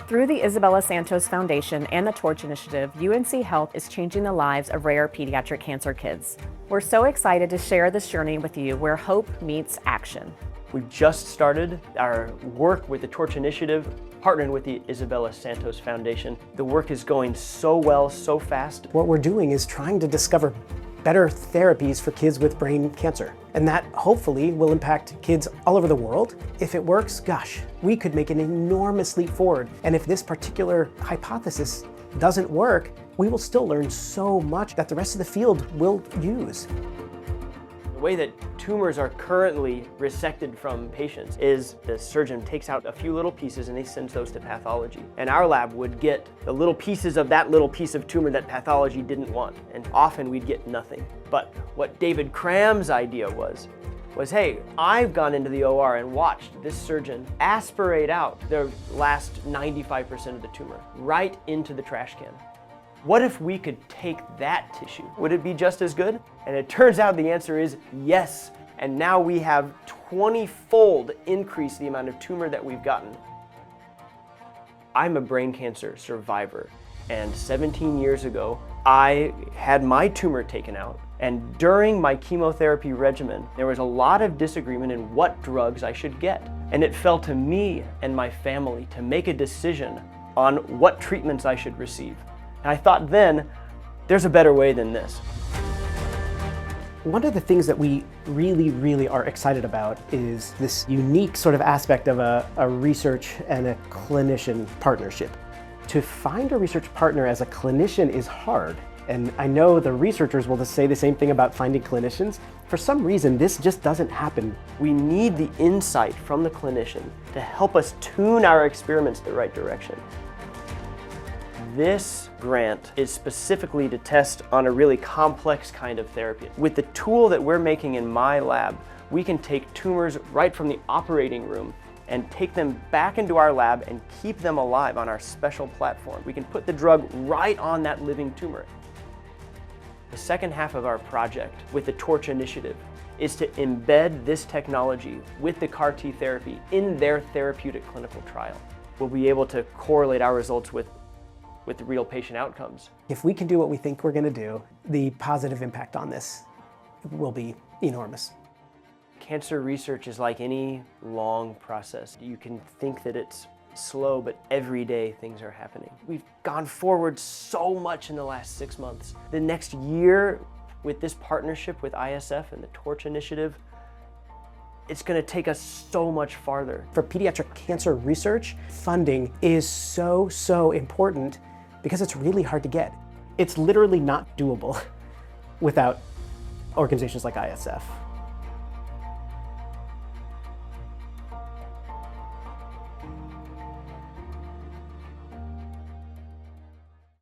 Through the Isabella Santos Foundation and the Torch Initiative, UNC Health is changing the lives of rare pediatric cancer kids. We're so excited to share this journey with you where hope meets action. We've just started our work with the Torch Initiative, partnering with the Isabella Santos Foundation. The work is going so well, so fast. What we're doing is trying to discover better therapies for kids with brain cancer. And that hopefully will impact kids all over the world. If it works, gosh, we could make an enormous leap forward. And if this particular hypothesis doesn't work, we will still learn so much that the rest of the field will use. The way that tumors are currently resected from patients is the surgeon takes out a few little pieces and they send those to pathology. And our lab would get the little pieces of that little piece of tumor that pathology didn't want. And often we'd get nothing. But what David Cram's idea was, hey, I've gone into the OR and watched this surgeon aspirate out the last 95% of the tumor right into the trash can. What if we could take that tissue? Would it be just as good? And it turns out the answer is yes. And now we have 20-fold increase the amount of tumor that we've gotten. I'm a brain cancer survivor. And 17 years ago, I had my tumor taken out. And during my chemotherapy regimen, there was a lot of disagreement in what drugs I should get. And it fell to me and my family to make a decision on what treatments I should receive. And I thought then, there's a better way than this. One of the things that we really are excited about is this unique sort of aspect of a research and a clinician partnership. To find a research partner as a clinician is hard. And I know the researchers will say the same thing about finding clinicians. For some reason, this just doesn't happen. We need the insight from the clinician to help us tune our experiments the right direction. This grant is specifically to test on a really complex kind of therapy. With the tool that we're making in my lab, we can take tumors right from the operating room and take them back into our lab and keep them alive on our special platform. We can put the drug right on that living tumor. The second half of our project with the Torch Initiative is to embed this technology with the CAR T therapy in their therapeutic clinical trial. We'll be able to correlate our results with real patient outcomes. If we can do what we think we're going to do, the positive impact on this will be enormous. Cancer research is like any long process. You can think that it's slow, but every day things are happening. We've gone forward so much in the last 6 months. The next year, with this partnership with ISF and the Torch Initiative, it's going to take us so much farther. For pediatric cancer research, funding is so important because it's really hard to get. It's literally not doable without organizations like ISF.